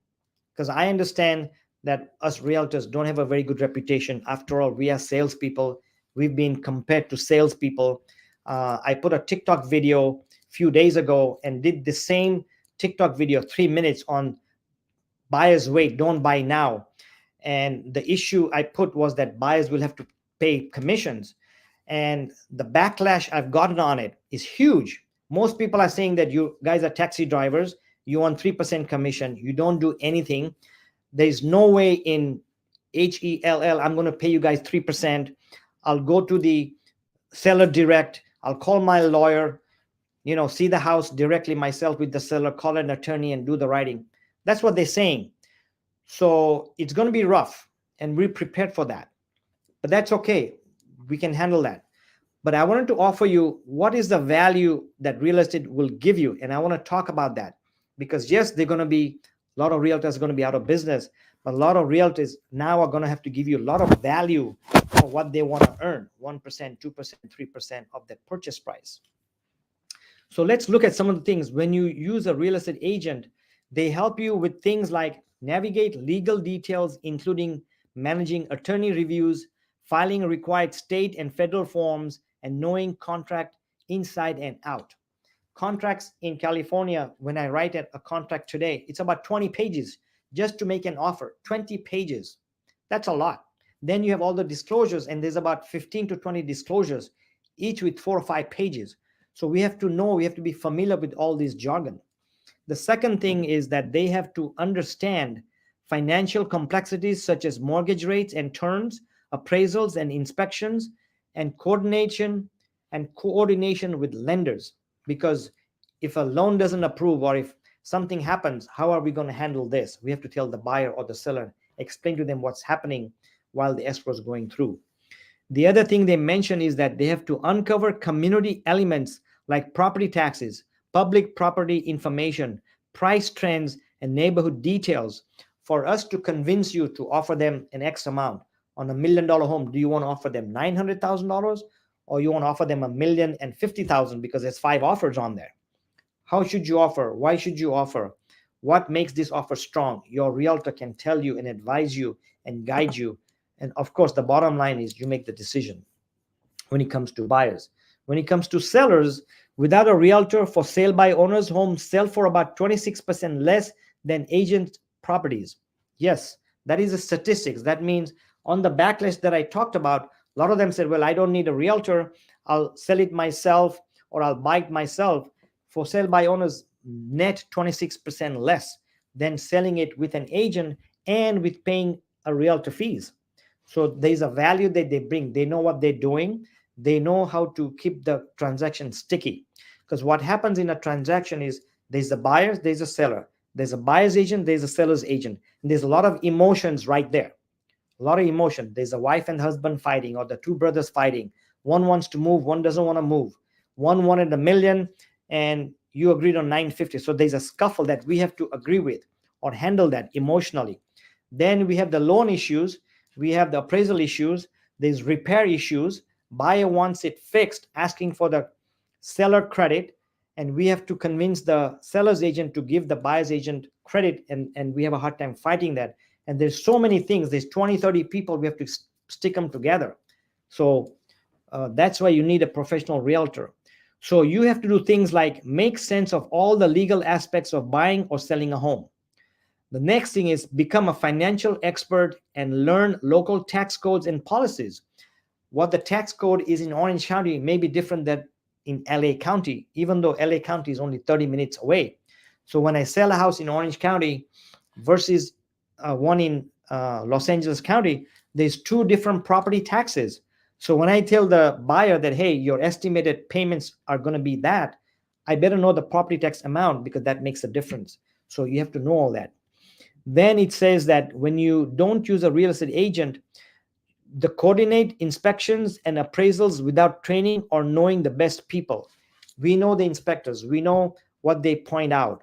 Because I understand that us realtors don't have a very good reputation. After all, we are salespeople. We've been compared to salespeople. I put a TikTok video a few days ago and did the same TikTok video, 3 minutes, on buyers wait, don't buy now. And the issue I put was that buyers will have to pay commissions. And the backlash I've gotten on it is huge. Most people are saying that you guys are taxi drivers. You want 3% commission. You don't do anything. There's no way in HELL I'm going to pay you guys 3%. I'll go to the seller direct. I'll call my lawyer, see the house directly myself with the seller, call an attorney and do the writing. That's what they're saying. So it's going to be rough, and we're prepared for that. But that's okay. We can handle that. But I wanted to offer you what is the value that real estate will give you. And I want to talk about that because, yes, a lot of realtors are going to be out of business, but a lot of realtors now are going to have to give you a lot of value for what they want to earn, 1%, 2%, 3% of the purchase price. So let's look at some of the things. When you use a real estate agent, they help you with things like navigate legal details, including managing attorney reviews, filing required state and federal forms, and knowing contract inside and out. Contracts in California, when I write a contract today, it's about 20 pages just to make an offer. 20 pages. That's a lot. Then you have all the disclosures, and there's about 15 to 20 disclosures, each with 4 or 5 pages. So we have to be familiar with all this jargon. The second thing is that they have to understand financial complexities such as mortgage rates and terms, appraisals and inspections, and coordination with lenders. Because if a loan doesn't approve or if something happens, how are we going to handle this? We have to tell the buyer or the seller, explain to them what's happening while the escrow is going through. The other thing they mention is that they have to uncover community elements like property taxes, public property information, price trends, and neighborhood details for us to convince you to offer them an X amount. On $1 million home, do you want to offer them $900,000 or you want to offer them $1,050,000 because there's 5 offers on there? How should you offer? Why should you offer? What makes this offer strong? Your realtor can tell you and advise you and guide you. And of course, the bottom line is you make the decision when it comes to buyers. When it comes to sellers, without a realtor, for sale by owners, homes sell for about 26% less than agent properties. Yes, that is the statistics. That means on the backlist that I talked about, a lot of them said, well, I don't need a realtor. I'll sell it myself or I'll buy it myself. For sale by owners, net 26% less than selling it with an agent and with paying a realtor fees. So there's a value that they bring. They know what they're doing. They know how to keep the transaction sticky. Because what happens in a transaction is there's a buyer, there's a seller. There's a buyer's agent, there's a seller's agent. And there's a lot of emotions right there. A lot of emotion. There's a wife and husband fighting or the 2 brothers fighting. One wants to move, one doesn't want to move. One wanted $1 million and you agreed on 950. So there's a scuffle that we have to agree with or handle that emotionally. Then we have the loan issues. We have the appraisal issues. There's repair issues. Buyer wants it fixed, asking for the seller credit. And we have to convince the seller's agent to give the buyer's agent credit. And we have a hard time fighting that. And there's so many things. There's 20, 30 people. We have to stick them together. So that's why you need a professional realtor. So you have to do things like make sense of all the legal aspects of buying or selling a home. The next thing is become a financial expert and learn local tax codes and policies. What the tax code is in Orange County may be different than in LA County, even though LA County is only 30 minutes away. So when I sell a house in Orange County versus one in Los Angeles County, there's 2 different property taxes. So when I tell the buyer that, hey, your estimated payments are going to be that, I better know the property tax amount because that makes a difference. So you have to know all that. Then it says that when you don't use a real estate agent, the coordinate inspections and appraisals without training or knowing the best people. We know the inspectors. We know what they point out.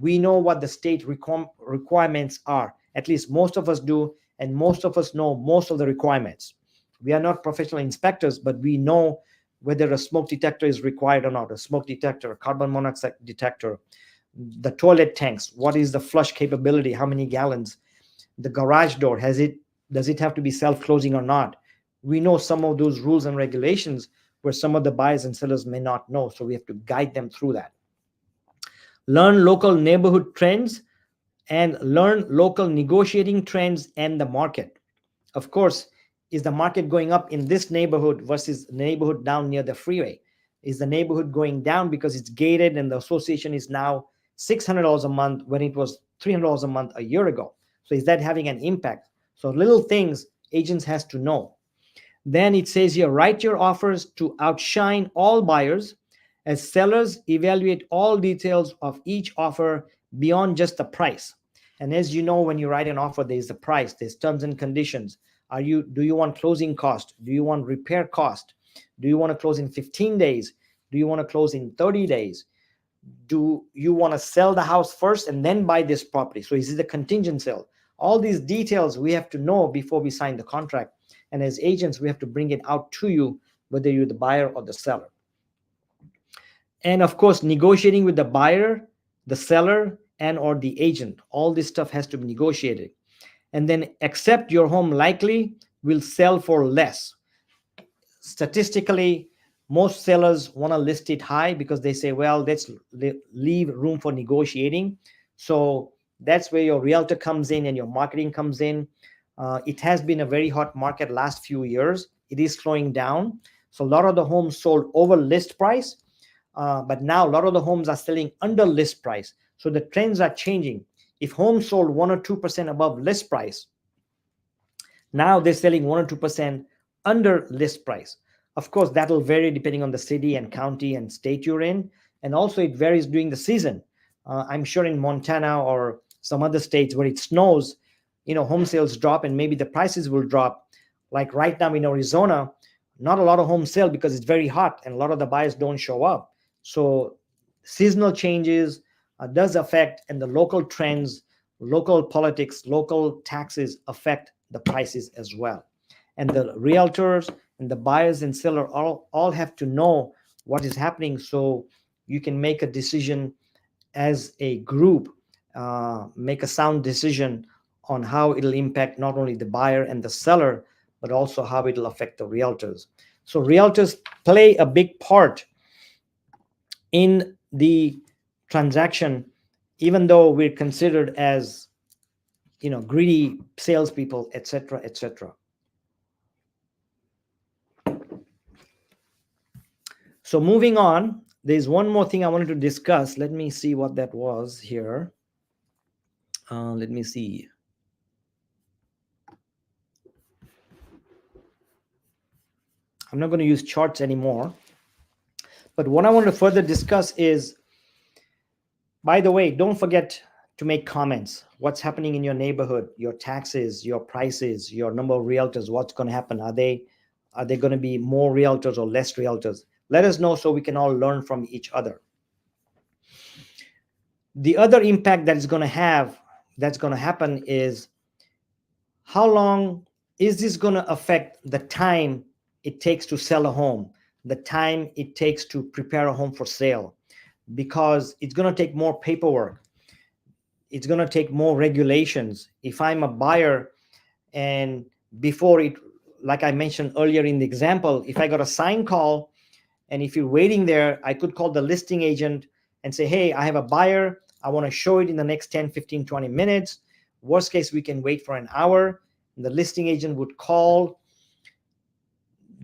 We know what the state requirements are. At least most of us do, and most of us know most of the requirements. We are not professional inspectors, but we know whether a smoke detector is required or not, a smoke detector, a carbon monoxide detector, the toilet tanks, what is the flush capability, how many gallons, the garage door, does it have to be self-closing or not? We know some of those rules and regulations where some of the buyers and sellers may not know, so we have to guide them through that. Learn local neighborhood trends and learn local negotiating trends and the market. Of course, is the market going up in this neighborhood versus neighborhood down near the freeway? Is the neighborhood going down because it's gated and the association is now $600 a month when it was $300 a month a year ago? So is that having an impact? So little things agents has to know. Then it says here, write your offers to outshine all buyers. As sellers, evaluate all details of each offer beyond just the price. And as you know, when you write an offer, there's the price, there's terms and conditions. Do you want closing cost? Do you want repair cost? Do you want to close in 15 days? Do you want to close in 30 days? Do you want to sell the house first and then buy this property? So is it a contingent sale? All these details we have to know before we sign the contract. And as agents, we have to bring it out to you, whether you're the buyer or the seller. And of course, negotiating with the buyer, the seller, and or the agent. All this stuff has to be negotiated. And then accept your home likely will sell for less. Statistically, most sellers want to list it high because they say, well, let's leave room for negotiating. So that's where your realtor comes in and your marketing comes in. It has been a very hot market last few years. It is slowing down. So a lot of the homes sold over list price, but now a lot of the homes are selling under list price. So the trends are changing. If homes sold 1 or 2% above list price, now they're selling 1 or 2% under list price. Of course, that'll vary depending on the city and county and state you're in. And also it varies during the season. I'm sure in Montana or some other states where it snows, home sales drop and maybe the prices will drop. Like right now in Arizona, not a lot of home sale because it's very hot and a lot of the buyers don't show up. So seasonal changes does affect, and the local trends, local politics, local taxes affect the prices as well. And the realtors and the buyers and seller all have to know what is happening, so you can make a decision as a group, make a sound decision on how it'll impact not only the buyer and the seller, but also how it'll affect the realtors. So realtors play a big part in the transaction, even though we're considered as greedy salespeople, etc., etc. So moving on, there's one more thing I wanted to discuss. Let me see what that was here. Let me see. I'm not going to use charts anymore. But what I want to further discuss is, by the way, don't forget to make comments. What's happening in your neighborhood, your taxes, your prices, your number of realtors, what's going to happen? Are they going to be more realtors or less realtors? Let us know so we can all learn from each other. The other impact that is going to have, that's going to happen is, how long is this going to affect the time it takes to sell a home, the time it takes to prepare a home for sale? Because it's going to take more paperwork. It's going to take more regulations. If I'm a buyer, and before it, like I mentioned earlier in the example, if I got a sign call, and if you're waiting there, I could call the listing agent and say, hey, I have a buyer. I want to show it in the next 10, 15, 20 minutes. Worst case, we can wait for an hour. And the listing agent would call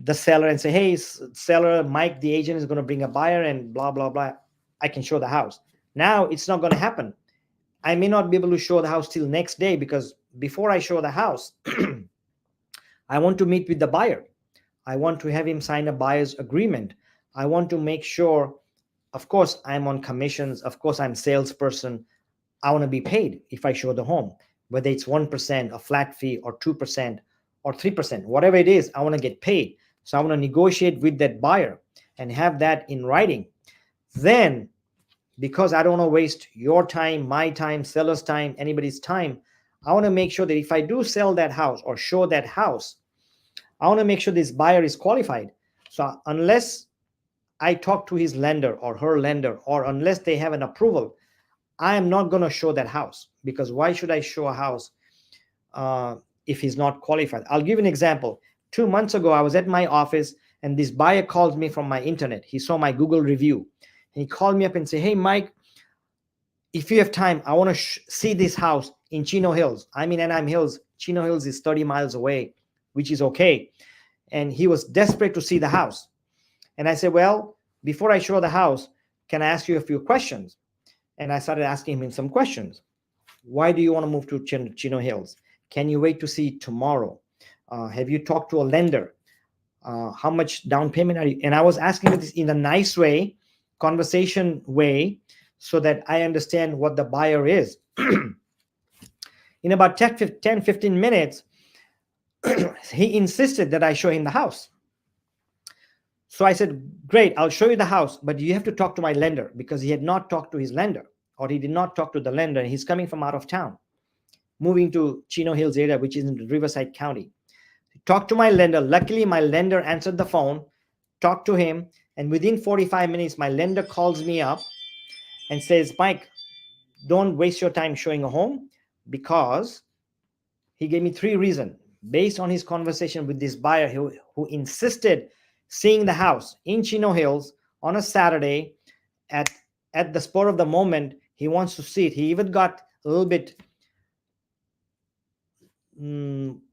the seller and say, hey, seller, Mike, the agent, is going to bring a buyer and blah, blah, blah. I can show the house. Now it's not going to happen. I may not be able to show the house till next day, because before I show the house, I want to meet with the buyer. I want to have him sign a buyer's agreement. I want to make sure, of course, I'm on commissions. Of course, I'm a salesperson. I want to be paid if I show the home, whether it's 1%, a flat fee, or 2%, or 3%, whatever it is, I want to get paid. So I want to negotiate with that buyer and have that in writing. Then, because I don't want to waste your time, my time, seller's time, anybody's time, I want to make sure that if I do sell that house or show that house, I want to make sure this buyer is qualified. So unless I talk to his lender or her lender, or unless they have an approval, I am not going to show that house. Because why should I show a house if he's not qualified? I'll give an example. 2 months ago, I was at my office and this buyer called me from my internet. He saw my Google review and he called me up and said, hey, Mike, if you have time, I want to see this house in Chino Hills. I'm in Anaheim Hills. Chino Hills is 30 miles away, which is okay. And he was desperate to see the house. And I said, well, before I show the house, can I ask you a few questions? And I started asking him some questions. Why do you want to move to Chino Hills? Can you wait to see tomorrow? Have you talked to a lender? How much down payment are you? And I was asking this in a nice way, conversation way, so that I understand what the buyer is. In about 10, 15 minutes, he insisted that I show him the house. So I said, great, I'll show you the house, but you have to talk to my lender, because he had not talked to his lender, or he did not talk to the lender. He's coming from out of town, moving to Chino Hills area, which is in Riverside County. Talk to my lender. Luckily, my lender answered the phone, talked to him, and within 45 minutes, my lender calls me up and says, Mike, don't waste your time showing a home, because he gave me 3 reasons based on his conversation with this buyer who insisted seeing the house in Chino Hills on a Saturday at the spur of the moment. He wants to see it. He even got a little bit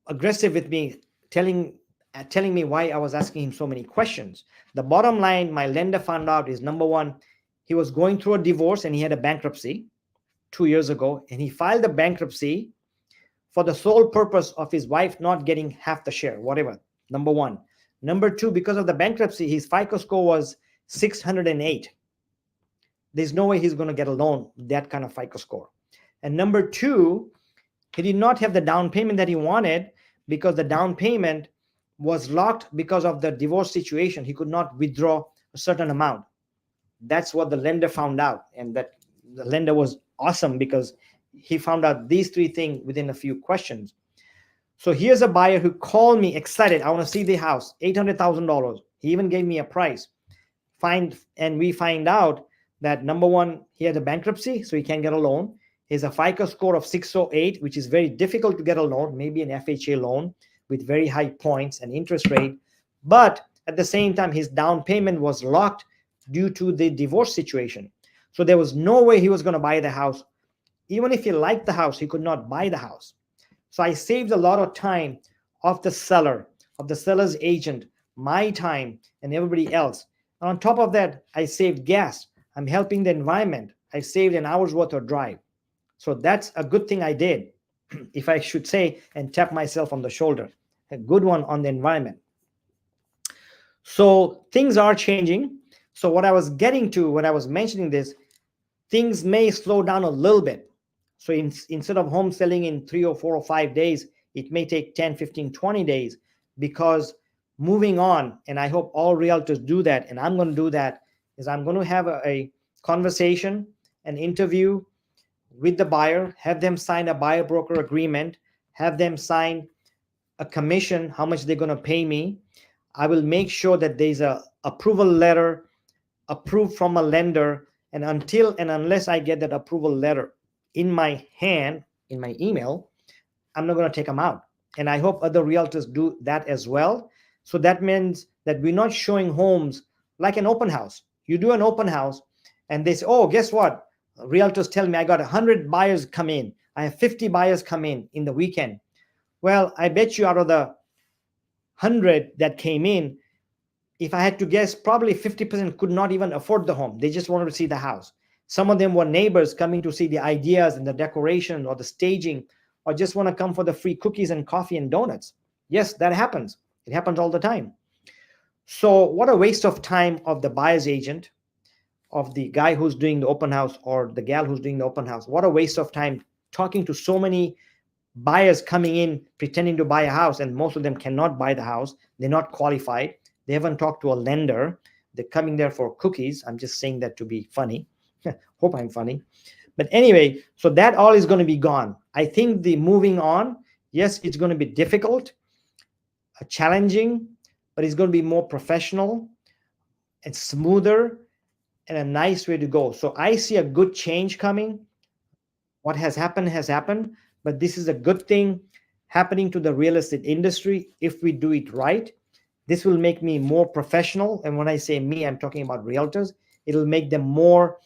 aggressive with me, telling me why I was asking him so many questions. The bottom line, my lender found out, is, number one, he was going through a divorce and he had a bankruptcy 2 years ago, and he filed a bankruptcy for the sole purpose of his wife not getting half the share, whatever. Number one. Number two, because of the bankruptcy, his FICO score was 608. there's no way he's going to get a loan with that kind of FICO score. And number two, he did not have the down payment that he wanted because the down payment was locked because of the divorce situation. He could not withdraw a certain amount. That's what the lender found out. And that the lender was awesome because he found out these three things within a few questions. So here's a buyer who called me excited. I want to see the house, $800,000. He even gave me a price. And we find out that number one, he had a bankruptcy, so he can't get a loan. He has a FICO score of 608, which is very difficult to get a loan, maybe an FHA loan with very high points and interest rate. But at the same time, his down payment was locked due to the divorce situation. So there was no way he was going to buy the house. Even if he liked the house, he could not buy the house. So I saved a lot of time of the seller, of the seller's agent, my time, and everybody else. And on top of that, I saved gas. I'm helping the environment. I saved an hour's worth of drive. So that's a good thing I did, if I should say, and tap myself on the shoulder. A good one on the environment. So things are changing. So what I was getting to when I was mentioning this, things may slow down a little bit. So instead of home selling in 3 or 4 or 5 days, it may take 10, 15, 20 days, because moving on, and I hope all realtors do that, and I'm going to do that, is I'm going to have a conversation, an interview with the buyer, have them sign a buyer broker agreement, have them sign a commission, how much they're going to pay me. I will make sure that there's a approval letter approved from a lender, and until and unless I get that approval letter in my hand, in my email, I'm not going to take them out. And I hope other realtors do that as well. So that means that we're not showing homes like an open house. You do an open house and they say, oh, guess what? Realtors tell me I got 100 buyers come in. I have 50 buyers come in the weekend. Well, I bet you out of the 100 that came in, if I had to guess, probably 50% could not even afford the home. They just wanted to see the house. Some of them were neighbors coming to see the ideas and the decoration or the staging, or just want to come for the free cookies and coffee and donuts. Yes, that happens. It happens all the time. So what a waste of time of the buyer's agent, of the guy who's doing the open house or the gal who's doing the open house. What a waste of time talking to so many buyers coming in pretending to buy a house, and most of them cannot buy the house. They're not qualified. They haven't talked to a lender. They're coming there for cookies. I'm just saying that to be funny. Hope I'm funny. But anyway, so that all is going to be gone. I think the moving on, yes, it's going to be difficult, challenging, but it's going to be more professional and smoother and a nice way to go. So I see a good change coming. What has happened, but this is a good thing happening to the real estate industry if we do it right. This will make me more professional. And when I say me, I'm talking about realtors. It'll make them more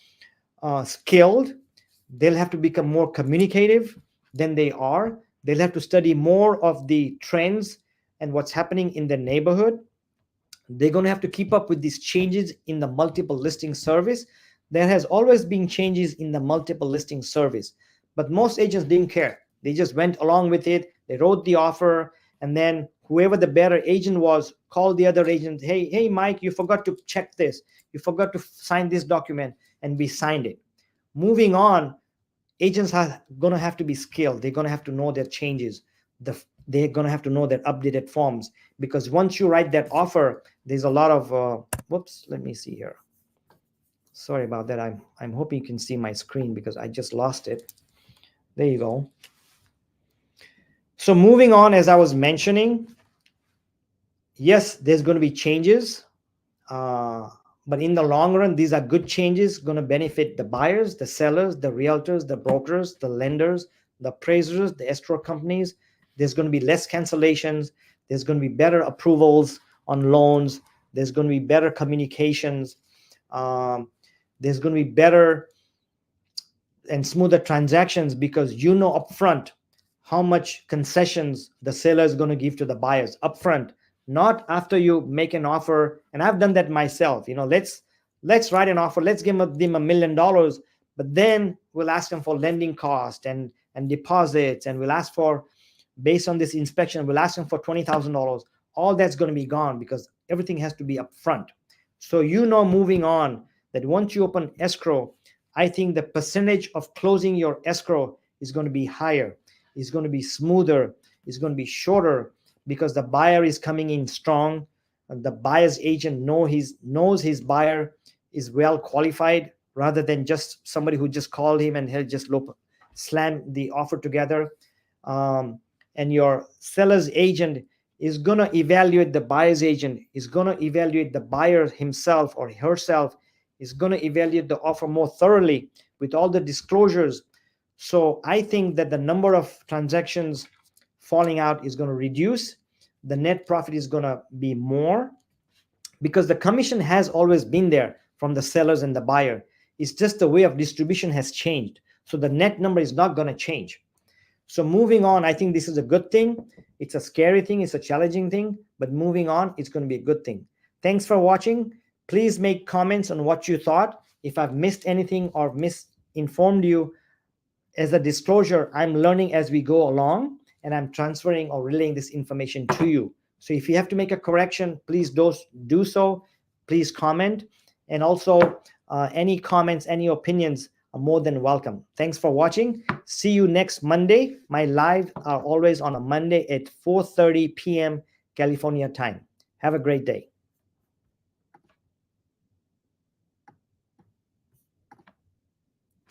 skilled. They'll have to become more communicative than they are. They'll have to study more of the trends and what's happening in the neighborhood. They're going to have to keep up with these changes in the multiple listing service. There has always been changes in the multiple listing service, but most agents didn't care. They just went along with it. They wrote the offer, and then whoever the better agent was called the other agent. Hey, Mike, you forgot to check this. You forgot to sign this document, and we signed it. Moving on, agents are going to have to be skilled. They're going to have to know their changes. They're going to have to know their updated forms, because once you write that offer, there's a lot of, whoops, let me see here. Sorry about that. I'm hoping you can see my screen because I just lost it. There you go. So moving on, as I was mentioning, yes, there's going to be changes, but in the long run, these are good changes, going to benefit the buyers, the sellers, the realtors, the brokers, the lenders, the appraisers, the escrow companies. There's going to be less cancellations. There's going to be better approvals on loans. There's going to be better communications. There's going to be better and smoother transactions, because you know upfront how much concessions the seller is going to give to the buyers upfront, not after you make an offer. And I've done that myself. Let's write an offer. Let's give them $1 million, but then we'll ask them for lending cost and deposits, and we'll ask for, based on this inspection, we'll ask them for $20,000. All that's going to be gone because everything has to be upfront. So moving on, that once you open escrow, I think the percentage of closing your escrow is going to be higher, is going to be smoother, is going to be shorter, because the buyer is coming in strong. The buyer's agent knows his buyer is well qualified, rather than just somebody who just called him and he'll just slam the offer together. And your seller's agent is going to evaluate the buyer's agent, is going to evaluate the buyer himself or herself, is going to evaluate the offer more thoroughly with all the disclosures. So I think that the number of transactions falling out is going to reduce. The net profit is going to be more, because the commission has always been there from the sellers and the buyer. It's just the way of distribution has changed. So the net number is not going to change. So moving on, I think this is a good thing. It's a scary thing, it's a challenging thing, but moving on, it's going to be a good thing. Thanks for watching. Please make comments on what you thought. If I've missed anything or misinformed you, as a disclosure, I'm learning as we go along, and I'm transferring or relaying this information to you. So if you have to make a correction, please do so. Please comment. And also any comments, any opinions are more than welcome. Thanks for watching. See you next Monday. My live are always on a Monday at 4:30 p.m. California time. Have a great day.